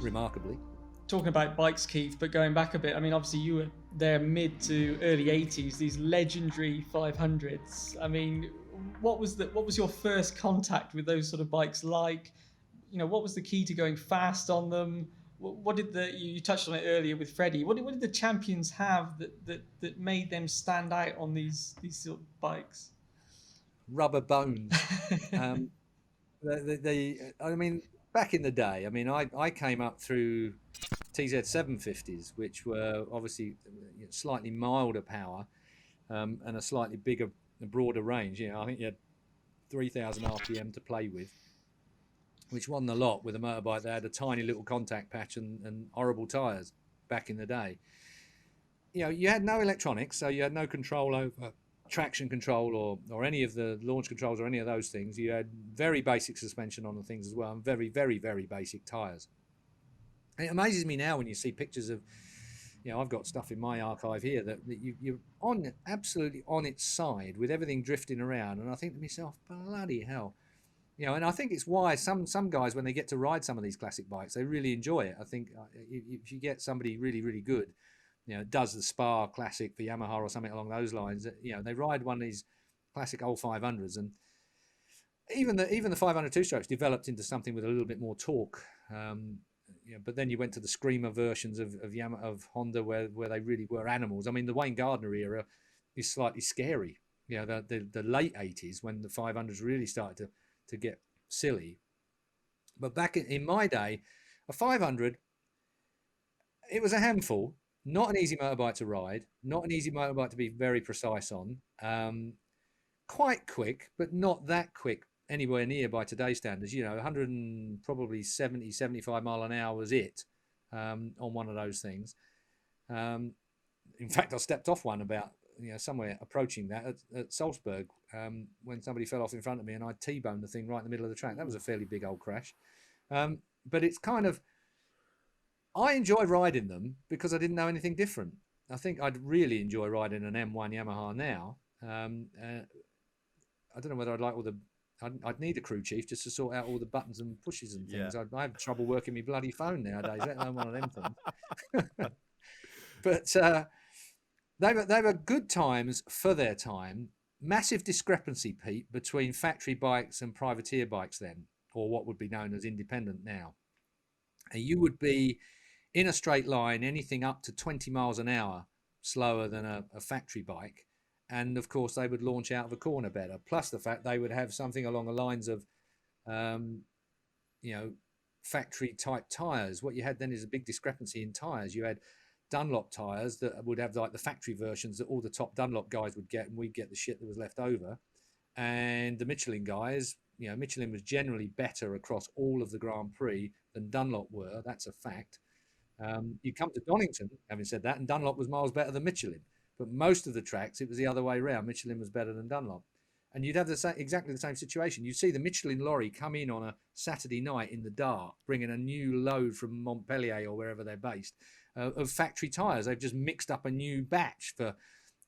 remarkably. Talking about bikes, Keith, but going back a bit, I mean, obviously you were there mid to early 80s, these legendary 500s. I mean, what was your first contact with those sort of bikes like? You know, what was the key to going fast on them? What did you touched on it earlier with Freddie? What did the champions have that made them stand out on these sort of bikes? Rubber bones. I mean, back in the day, I mean, I came up through TZ 750s, which were obviously slightly milder power and a slightly bigger, broader range. You know, I think you had 3,000 RPM to play with, which won the lot with a motorbike that had a tiny little contact patch and horrible tyres back in the day. You know, you had no electronics, so you had no control over traction control or any of the launch controls or any of those things. You had very basic suspension on the things as well, and very, very, very basic tyres. And it amazes me now when you see pictures of, you know, I've got stuff in my archive here that you're absolutely on its side with everything drifting around, and I think to myself, bloody hell. You know, and I think it's why some guys, when they get to ride some of these classic bikes, they really enjoy it. I think if you get somebody really, really good, you know, does the Spa Classic for Yamaha or something along those lines, you know, they ride one of these classic old 500s, and even the 500 two-strokes developed into something with a little bit more torque. You know, but then you went to the screamer versions of Honda where they really were animals. I mean, the Wayne Gardner era is slightly scary. You know, the late 80s when the 500s really started to get silly. But back in my day, a 500, it was a handful. Not an easy motorbike to ride, not an easy motorbike to be very precise on. Quite quick, but not that quick anywhere near by today's standards. You know, 100 and probably 70, 75 mile an hour was it on one of those things. In fact, I stepped off one about, you know, somewhere approaching that at Salzburg when somebody fell off in front of me and I T-boned the thing right in the middle of the track. That was a fairly big old crash. But it's kind of, I enjoy riding them because I didn't know anything different. I think I'd really enjoy riding an M1 Yamaha now. I don't know whether I'd like all the... I'd need a crew chief just to sort out all the buttons and pushes and things. Yeah. I have trouble working my bloody phone nowadays, let alone one of them things. But they were good times for their time. Massive discrepancy, Pete, between factory bikes and privateer bikes then, or what would be known as independent now. And you would be in a straight line, anything up to 20 miles an hour slower than a factory bike. And of course, they would launch out of a corner better. Plus the fact they would have something along the lines of, you know, factory type tires. What you had then is a big discrepancy in tires. You had Dunlop tires that would have like the factory versions that all the top Dunlop guys would get, and we'd get the shit that was left over. And the Michelin guys, you know, Michelin was generally better across all of the Grand Prix than Dunlop were. That's a fact. You come to Donington, having said that, and Dunlop was miles better than Michelin. But most of the tracks, it was the other way around. Michelin was better than Dunlop. And you'd have exactly the same situation. You'd see the Michelin lorry come in on a Saturday night in the dark, bringing a new load from Montpellier or wherever they're based, of factory tyres. They've just mixed up a new batch for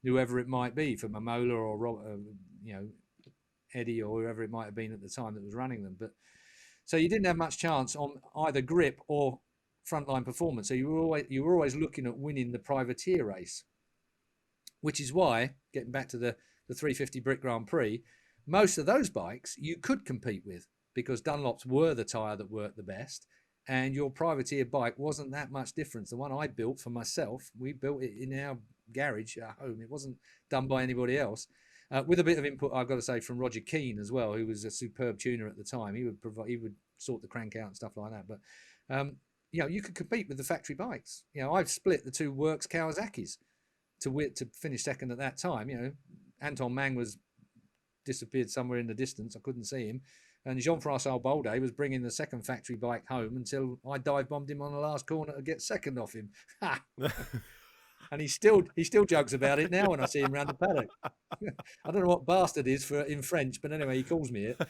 whoever it might be, for Momola or, you know, Eddie or whoever it might have been at the time that was running them. But so you didn't have much chance on either grip or frontline performance. So you were always looking at winning the privateer race, which is why, getting back to the 350 Brit Grand Prix, most of those bikes you could compete with because Dunlops were the tyre that worked the best, and your privateer bike wasn't that much different. The one I built for myself, we built it in our garage at home. It wasn't done by anybody else. With a bit of input, I've got to say, from Roger Keane as well, who was a superb tuner at the time. He would sort the crank out and stuff like that. But you know, you could compete with the factory bikes. You know, I've split the two Works Kawasaki's to finish second at that time. You know, Anton Mang was disappeared somewhere in the distance. I couldn't see him. And Jean-François Boldet was bringing the second factory bike home until I dive bombed him on the last corner to get second off him. And he still jokes about it now when I see him around the paddock. I don't know what bastard is in French, but anyway, he calls me it.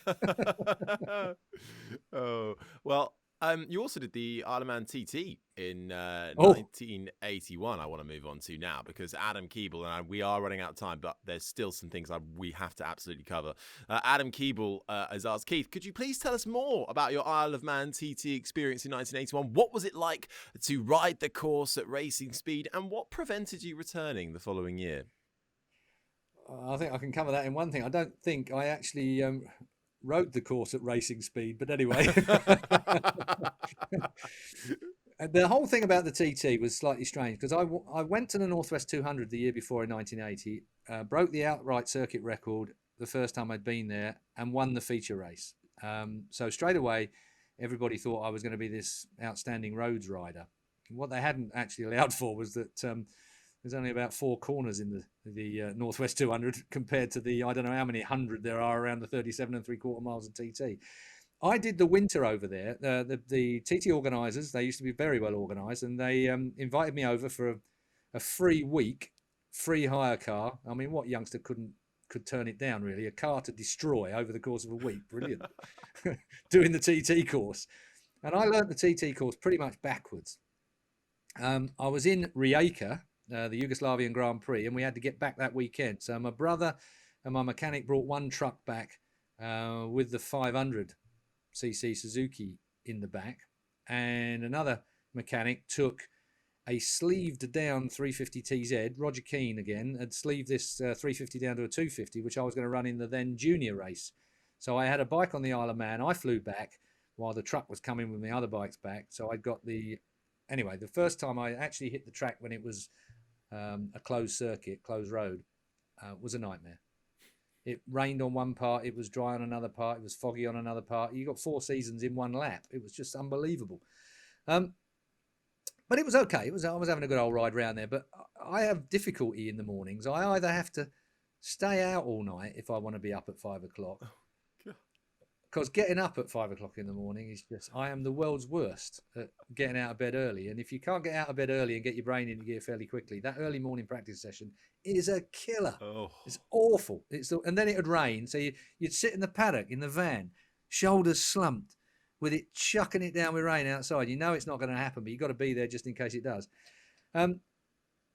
Oh, well, You also did the Isle of Man TT in 1981. I want to move on to now because Adam Keeble and we are running out of time, but there's still some things we have to absolutely cover. Adam Keeble has asked, Keith, could you please tell us more about your Isle of Man TT experience in 1981? What was it like to ride the course at racing speed, and what prevented you returning the following year? I think I can cover that in one thing. I don't think I actually rode the course at racing speed, but anyway. The whole thing about the TT was slightly strange because I went to the Northwest 200 the year before in 1980, broke the outright circuit record the first time I'd been there, and won the feature race. So straight away, everybody thought I was going to be this outstanding roads rider. What they hadn't actually allowed for was that there's only about 4 corners in the Northwest 200 compared to the, I don't know how many hundred there are around the 37 3/4 miles of TT. I did the winter over there. The TT organisers, they used to be very well organised, and they invited me over for a free week, free hire car. I mean, what youngster could turn it down, really? A car to destroy over the course of a week. Brilliant. Doing the TT course. And I learnt the TT course pretty much backwards. I was in Rijeka, the Yugoslavian Grand Prix, and we had to get back that weekend. So my brother and my mechanic brought one truck back with the 500cc Suzuki in the back, and another mechanic took a sleeved down 350TZ. Roger Keane again had sleeved this 350 down to a 250, which I was going to run in the then junior race. So I had a bike on the Isle of Man. I flew back while the truck was coming with the other bikes back. So I got anyway, the first time I actually hit the track when it was a closed circuit, closed road, was a nightmare. It rained on one part, it was dry on another part, it was foggy on another part. You got 4 seasons in one lap. It was just unbelievable. But it was okay. I was having a good old ride around there. But I have difficulty in the mornings. I either have to stay out all night if I want to be up at 5 o'clock. Because getting up at 5 o'clock in the morning is just, I am the world's worst at getting out of bed early. And if you can't get out of bed early and get your brain into gear fairly quickly, that early morning practice session is a killer. Oh. It's awful. And then it would rain. So you'd sit in the paddock in the van, shoulders slumped, with it chucking it down with rain outside. You know it's not going to happen, but you've got to be there just in case it does. And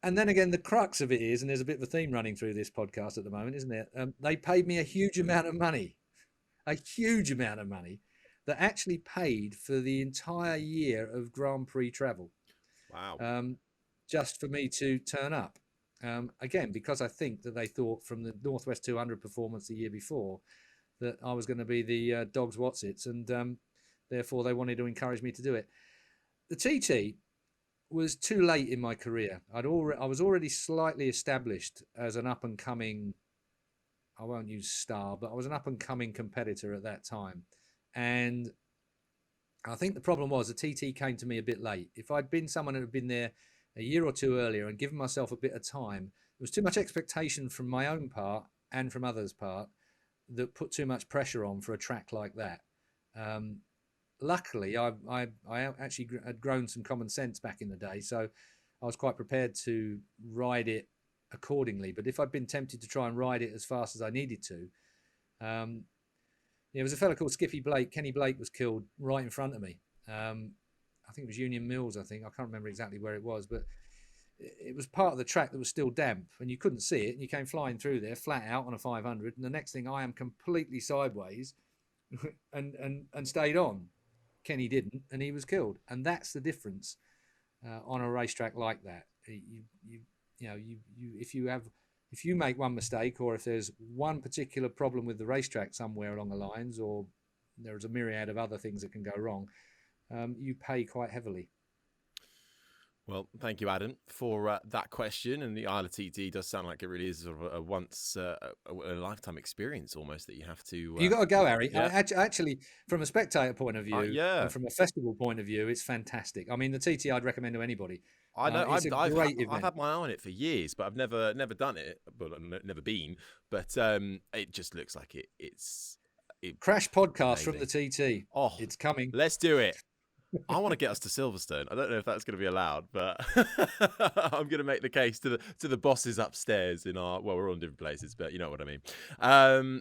then again, the crux of it is, and there's a bit of a theme running through this podcast at the moment, isn't there? They paid me a huge amount of money that actually paid for the entire year of Grand Prix travel. Wow. Just for me to turn up. Again, because I think that they thought from the Northwest 200 performance the year before that I was going to be the dog's Watsits, and therefore they wanted to encourage me to do it. The TT was too late in my career. I was already slightly established as an up-and-coming, I won't use star, but I was an up-and-coming competitor at that time. And I think the problem was the TT came to me a bit late. If I'd been someone who had been there a year or two earlier and given myself a bit of time, there was too much expectation from my own part and from others' part that put too much pressure on for a track like that. Luckily, I actually had grown some common sense back in the day, so I was quite prepared to ride it accordingly. But if I'd been tempted to try and ride it as fast as I needed to, there was a fellow called Skippy Blake. Kenny Blake was killed right in front of me. I think it was Union Mills, I can't remember exactly where it was, but it was part of the track that was still damp and you couldn't see it. And you came flying through there flat out on a 500. And the next thing I am completely sideways and stayed on. Kenny didn't, and he was killed. And that's the difference on a racetrack like that. If you make one mistake, or if there's one particular problem with the racetrack somewhere along the lines, or there's a myriad of other things that can go wrong, you pay quite heavily. Well, thank you, Adam, for that question. And the Isle of TT does sound like it really is sort of a once a lifetime experience almost that you have to. You got to go, Harry. Yeah. Actually, from a spectator point of view, and from a festival point of view, it's fantastic. I mean, the TT I'd recommend to anybody. I know. I've had my eye on it for years, but I've never done it. Well, never been. But it just looks like it's Crash podcast from the TT. Oh, it's coming. Let's do it. I want to get us to Silverstone. I don't know if that's going to be allowed, but I'm going to make the case to the bosses upstairs in our. Well, we're all in different places, but you know what I mean.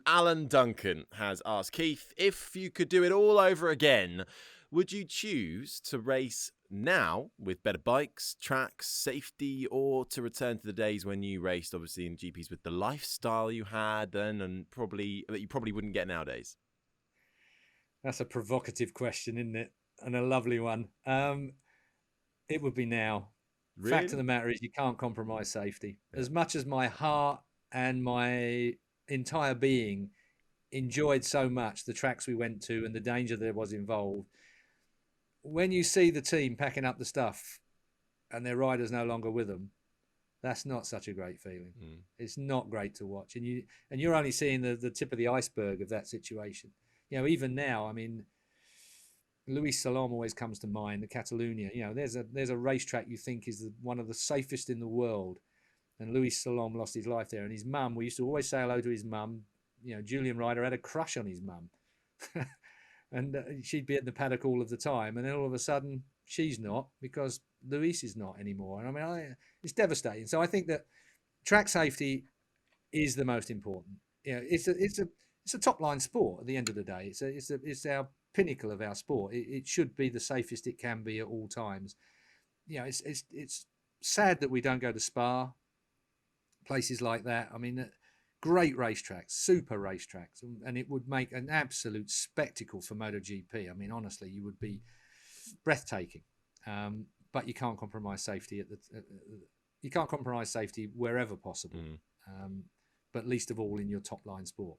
Alan Duncan has asked, Keith, if you could do it all over again, would you choose to race now with better bikes, tracks, safety, or to return to the days when you raced, obviously, in GPs with the lifestyle you had then and that you probably wouldn't get nowadays? That's a provocative question, isn't it? And a lovely one. It would be now. Really? Fact of the matter is you can't compromise safety. Yeah. As much as my heart and my entire being enjoyed so much the tracks we went to and the danger there was involved, when you see the team packing up the stuff and their riders no longer with them, that's not such a great feeling. It's not great to watch. And you're only seeing the tip of the iceberg of that situation. You know, even now, I mean, Luis Salom always comes to mind, the Catalonia. You know, there's a racetrack you think is one of the safest in the world. And Luis Salom lost his life there. And his mum, we used to always say hello to his mum. You know, Julian Ryder had a crush on his mum. And she'd be at the paddock all of the time. And then all of a sudden, she's not because Luis is not anymore. And I mean, it's devastating. So I think that track safety is the most important. You know, it's a top line sport at the end of the day. It's our pinnacle of our sport. It should be the safest it can be at all times. You know, it's sad that we don't go to Spa, places like that. I mean, great racetracks, super racetracks, and it would make an absolute spectacle for MotoGP. I mean, honestly, you would be breathtaking. But you can't compromise safety you can't compromise safety wherever possible. But least of all in your top line sport.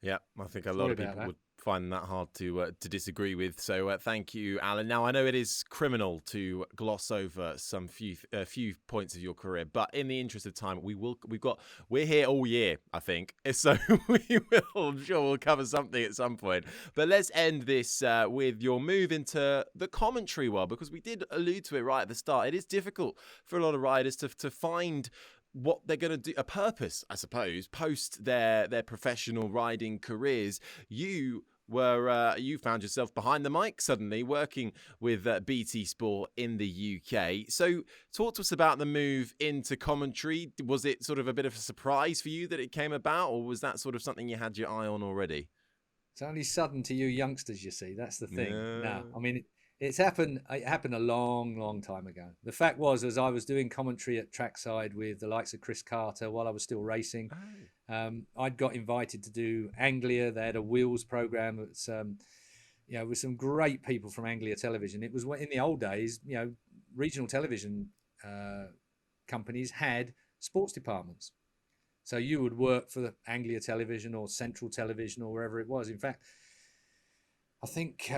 Yeah, I think a lot of people would find that hard to disagree with. So thank you, Alan. Now, I know it is criminal to gloss over some few points of your career, but in the interest of time, we're here all year, I think. So I'm sure we'll cover something at some point. But let's end this with your move into the commentary world, because we did allude to it right at the start. It is difficult for a lot of riders to find what they're going to do, a purpose, I suppose, post their professional riding careers. You found yourself behind the mic suddenly, working with BT Sport in the UK. So talk to us about the move into commentary. Was it sort of a bit of a surprise for you that it came about, or was that sort of something you had your eye on already? It's only sudden to you youngsters, you see. That's the thing. No, I mean, it happened a long time ago. The fact was, as I was doing commentary at trackside with the likes of Chris Carter while I was still racing, I'd got invited to do Anglia. They had a wheels program. It's with some great people from Anglia Television. It was in the old days, you know, regional television companies had sports departments. So you would work for the Anglia Television or Central Television or wherever it was. In fact, I think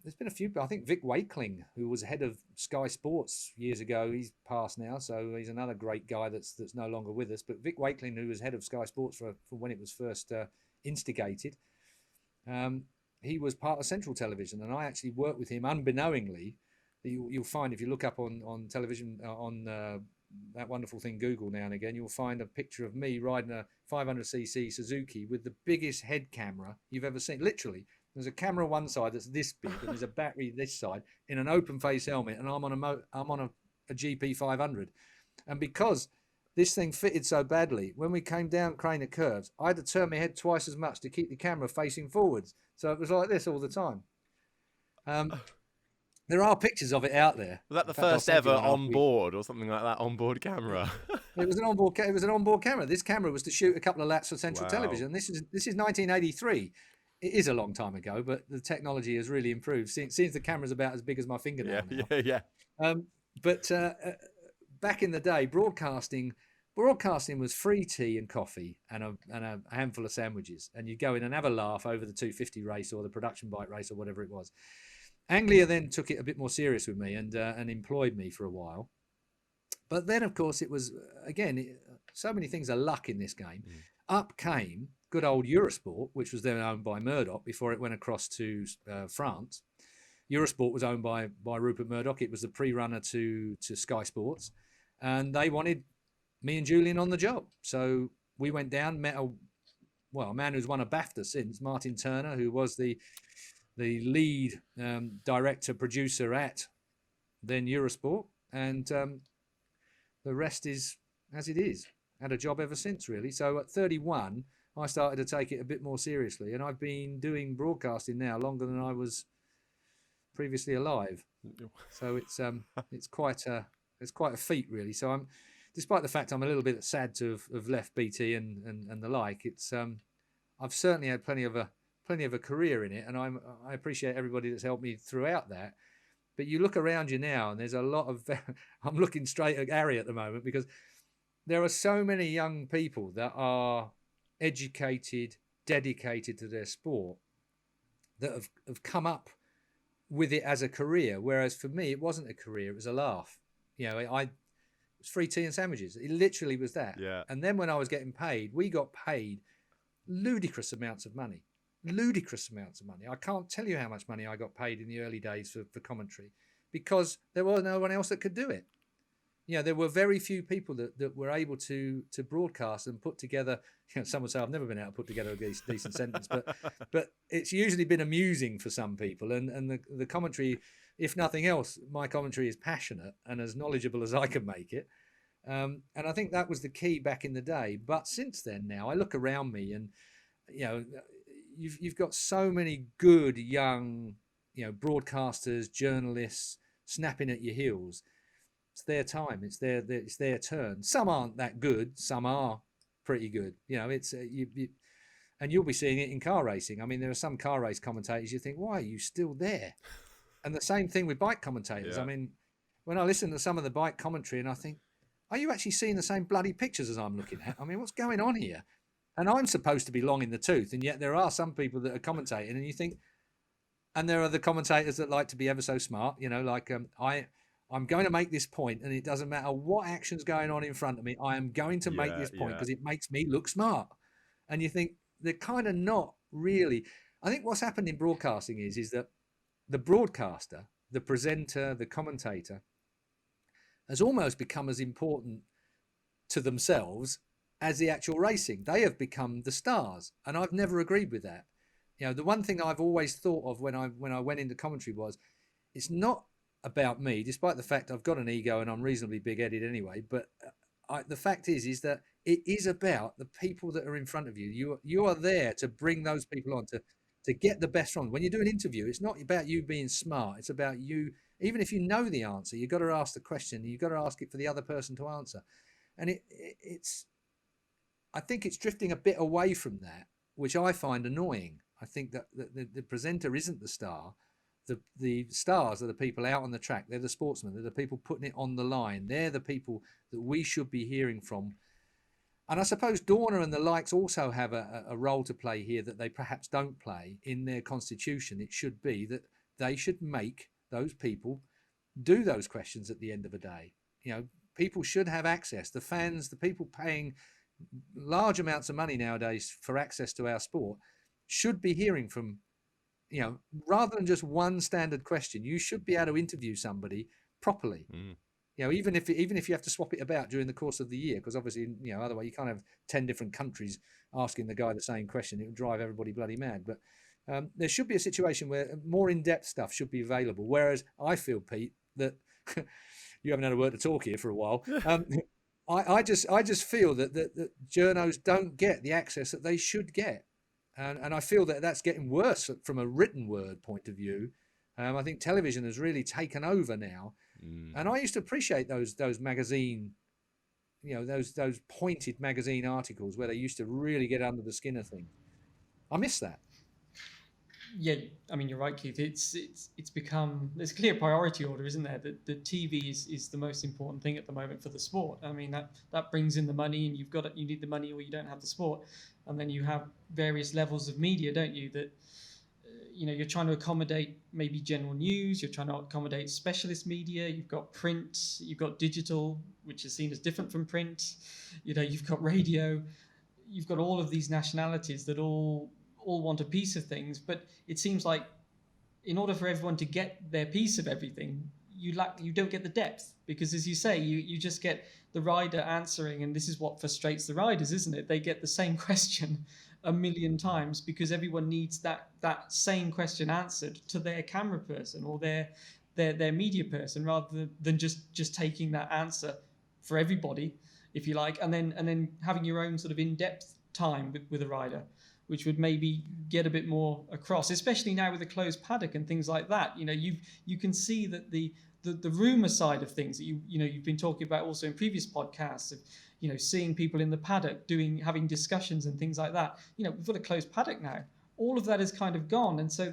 there's been a few. I think Vic Wakeling, who was head of Sky Sports years ago, he's passed now, so he's another great guy that's no longer with us. But Vic Wakeling, who was head of Sky Sports for when it was first instigated, he was part of Central Television, and I actually worked with him unbeknowingly. You'll find if you look up on television on that wonderful thing Google now and again, you'll find a picture of me riding a 500cc Suzuki with the biggest head camera you've ever seen. Literally. There's a camera on one side that's this big, and there's a battery this side in an open face helmet, and I'm on a GP 500. And because this thing fitted so badly, when we came down crane at curves, I had to turn my head twice as much to keep the camera facing forwards. So it was like this all the time. There are pictures of it out there. Was that the first ever on-board or something like that, on-board camera? It was an on-board camera. This camera was to shoot a couple of laps for Central Television. This is 1983. It is a long time ago, but the technology has really improved. Seems the camera's about as big as my fingernail now. Yeah. But back in the day, broadcasting was free tea and coffee and a handful of sandwiches, and you'd go in and have a laugh over the 250 race or the production bike race or whatever it was. Anglia then took it a bit more serious with me and employed me for a while. But then, of course, it was, again, so many things are luck in this game. Up came good old Eurosport, which was then owned by Murdoch before it went across to France. Eurosport was owned by Rupert Murdoch. It was the pre-runner to Sky Sports. And they wanted me and Julian on the job. So we went down, met a man who's won a BAFTA since, Martin Turner, who was the lead director, producer at then Eurosport. And the rest is as it is. Had a job ever since, really. So at 31, I started to take it a bit more seriously. And I've been doing broadcasting now longer than I was previously alive. So it's quite a feat, really. So despite the fact I'm a little bit sad to have left BT and the like, it's I've certainly had plenty of a career in it, and I appreciate everybody that's helped me throughout that. But you look around you now, and there's a lot of I'm looking straight at Gary at the moment, because there are so many young people that are educated, dedicated to their sport, that have come up with it as a career. Whereas for me, it wasn't a career, it was a laugh. You know, it was free tea and sandwiches. It literally was that. Yeah. And then when I was getting paid, we got paid ludicrous amounts of money. I can't tell you how much money I got paid in the early days for commentary, because there was no one else that could do it. You know, there were very few people that were able to broadcast and put together. You know, some would say I've never been able to put together a decent sentence, but it's usually been amusing for some people. And the commentary, if nothing else, my commentary is passionate and as knowledgeable as I can make it. And I think that was the key back in the day. But since then, now I look around me, and you know, you've got so many good young, you know, broadcasters, journalists snapping at your heels. It's their time. It's their turn. Some aren't that good. Some are pretty good. You know, it's and you'll be seeing it in car racing. I mean, there are some car race commentators you think, why are you still there? And the same thing with bike commentators. Yeah. I mean, when I listen to some of the bike commentary, and I think, are you actually seeing the same bloody pictures as I'm looking at? I mean, what's going on here? And I'm supposed to be long in the tooth, and yet there are some people that are commentating, and you think, and there are the commentators that like to be ever so smart. You know, like I'm going to make this point, and it doesn't matter what action's going on in front of me. I am going to make this point because it makes me look smart. And you think they're kind of not really. I think what's happened in broadcasting is that the broadcaster, the presenter, the commentator has almost become as important to themselves as the actual racing. They have become the stars, and I've never agreed with that. You know, the one thing I've always thought of when I went into commentary was, it's not about me, despite the fact I've got an ego and I'm reasonably big-headed anyway. But the fact is that it is about the people that are in front of you. You are there to bring those people on, to get the best from them. When you do an interview, it's not about you being smart. It's about you, even if you know the answer, you've got to ask the question. You've got to ask it for the other person to answer. And I think it's drifting a bit away from that, which I find annoying. I think that the presenter isn't the star. The stars are the people out on the track. They're the sportsmen. They're the people putting it on the line. They're the people that we should be hearing from. And I suppose Dorna and the likes also have a role to play here that they perhaps don't play in their constitution. It should be that they should make those people do those questions at the end of the day. You know, people should have access. The fans, the people paying large amounts of money nowadays for access to our sport, should be hearing from, you know, rather than just one standard question. You should be able to interview somebody properly. You know, even if you have to swap it about during the course of the year, because obviously, you know, otherwise you can't have 10 different countries asking the guy the same question. It would drive everybody bloody mad. But there should be a situation where more in-depth stuff should be available. Whereas I feel, Pete, that you haven't had a word to talk here for a while. I just feel that journos don't get the access that they should get. And I feel that that's getting worse from a written word point of view. I think television has really taken over now. And I used to appreciate those magazine, you know, those pointed magazine articles where they used to really get under the skin of things. I miss that. Yeah, I mean, you're right, Keith. It's become, there's a clear priority order, isn't there? That the TV is the most important thing at the moment for the sport. I mean, that brings in the money, and you need the money or you don't have the sport. And then you have various levels of media, don't you? That you know, you're trying to accommodate maybe general news. You're trying to accommodate specialist media. You've got print. You've got digital, which is seen as different from print. You know, you've got radio. You've got all of these nationalities that all want a piece of things, but it seems like in order for everyone to get their piece of everything, you don't get the depth, because as you say, you just get the rider answering, and this is what frustrates the riders, isn't it? They get the same question a million times because everyone needs that same question answered to their camera person or their media person, rather than just taking that answer for everybody, if you like, and then having your own sort of in-depth time with a rider. which would maybe get a bit more across, especially now with the closed paddock and things like that. You can see that the rumor side of things that you've been talking about also in previous podcasts of seeing people in the paddock having discussions and things like that. We've got a closed paddock now. All of that is kind of gone, and so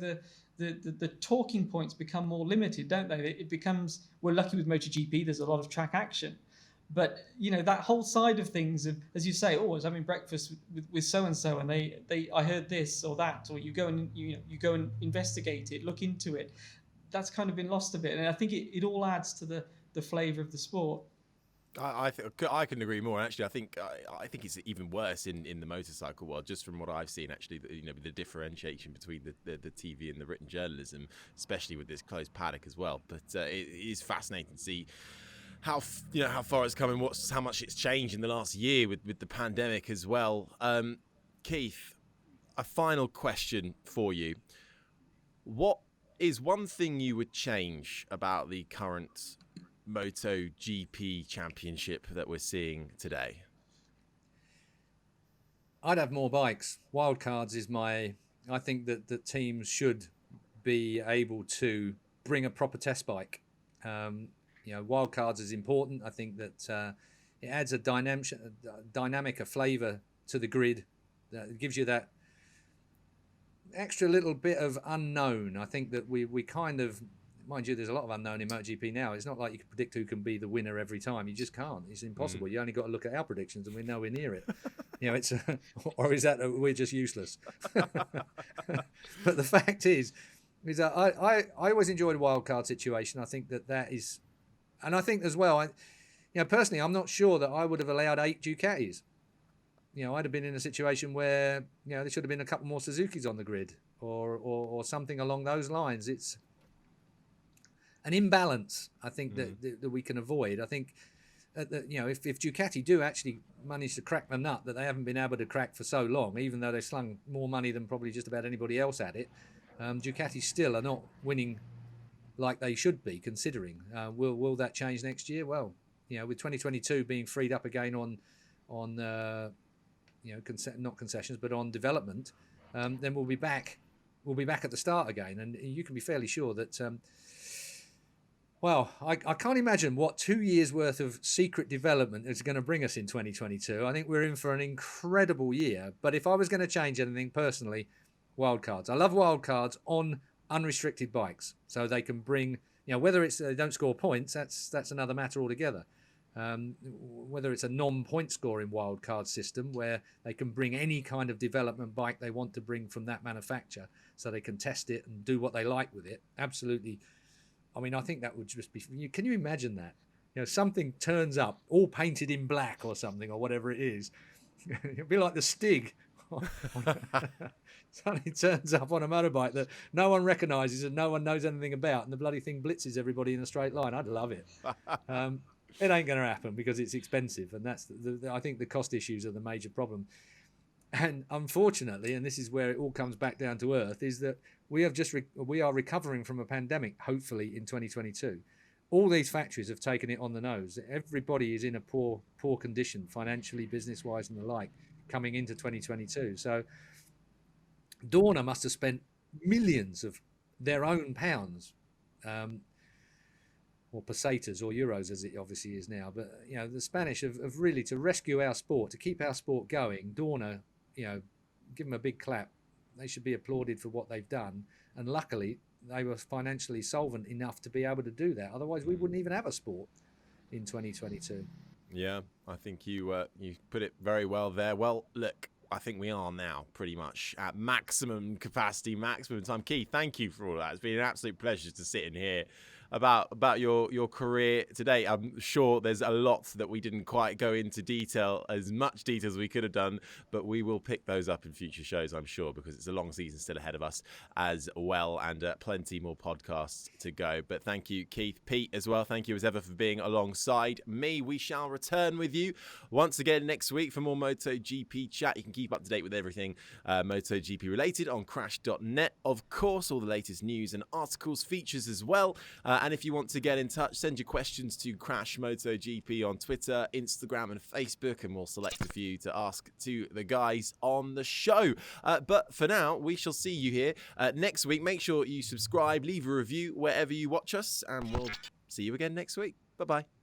the talking points become more limited, don't they? It becomes, we're lucky with MotoGP, there's a lot of track action. But, that whole side of things, of, as you say, I was having breakfast with so-and-so and I heard this or that, or you go and investigate it, look into it. That's kind of been lost a bit. And I think it all adds to the flavour of the sport. I couldn't agree more. Actually, I think it's even worse in the motorcycle world, just from what I've seen. Actually, the differentiation between the TV and the written journalism, especially with this closed paddock as well. But it is fascinating to see how far it's come and how much it's changed in the last year with the pandemic as well. Keith, a final question for you: what is one thing you would change about the current MotoGP championship that we're seeing today? I'd have more bikes. Wildcards is I think that the teams should be able to bring a proper test bike. Wildcards is important. I think that it adds a dynamic, a flavour to the grid. That gives you that extra little bit of unknown. I think that we kind of, mind you, there's a lot of unknown in MotoGP now. It's not like you can predict who can be the winner every time. You just can't. It's impossible. You only got to look at our predictions and we're nowhere near it. It's or is that we're just useless? But the fact is that I always enjoyed a wildcard situation. I think that is, and I think as well, personally, I'm not sure that I would have allowed 8 Ducatis. I'd have been in a situation where, there should have been a couple more Suzukis on the grid or something along those lines. It's an imbalance, I think, that we can avoid. I think, if Ducati do actually manage to crack the nut that they haven't been able to crack for so long, even though they slung more money than probably just about anybody else at it, Ducati still are not winning like they should be, considering. Will that change next year? Well, with 2022 being freed up again on not concessions, but on development, then we'll be back at the start again. And you can be fairly sure that, I can't imagine what 2 years worth of secret development is going to bring us in 2022. I think we're in for an incredible year. But if I was going to change anything personally, wildcards. I love wildcards on unrestricted bikes, so they can bring, whether it's they don't score points, that's another matter altogether. Whether it's a non-point scoring wildcard system where they can bring any kind of development bike they want to bring from that manufacturer, so they can test it and do what they like with it. Absolutely. I mean, I think that would just be. Can you imagine that? Something turns up all painted in black or something or whatever it is. It'd be like the Stig. Something turns up on a motorbike that no one recognises and no one knows anything about, and the bloody thing blitzes everybody in a straight line. I'd love it. It ain't going to happen because it's expensive, and that's I think the cost issues are the major problem. And unfortunately, and this is where it all comes back down to earth, is that we are recovering from a pandemic, hopefully in 2022. All these factories have taken it on the nose. Everybody is in a poor condition, financially, business-wise, and the like, coming into 2022. So Dorna must have spent millions of their own pounds, or pesetas or euros as it obviously is now. But, the Spanish have really, to rescue our sport, to keep our sport going, Dorna, give them a big clap. They should be applauded for what they've done. And luckily, they were financially solvent enough to be able to do that. Otherwise, we wouldn't even have a sport in 2022. Yeah, I think you put it very well there. Well, look, I think we are now pretty much at maximum capacity, maximum time. Keith, thank you for all that. It's been an absolute pleasure to sit in here about your career today. I'm sure there's a lot that we didn't quite go into as much detail as we could have done, but we will pick those up in future shows, I'm sure, because it's a long season still ahead of us as well, and plenty more podcasts to go. But thank you, Keith. Pete as well, thank you as ever for being alongside me. We shall return with you once again next week for more MotoGP chat. You can keep up to date with everything MotoGP related on crash.net. Of course, all the latest news and articles, features as well. And if you want to get in touch, send your questions to Crash MotoGP on Twitter, Instagram, and Facebook, and we'll select a few to ask to the guys on the show. But for now, we shall see you here next week. Make sure you subscribe, leave a review wherever you watch us, and we'll see you again next week. Bye-bye.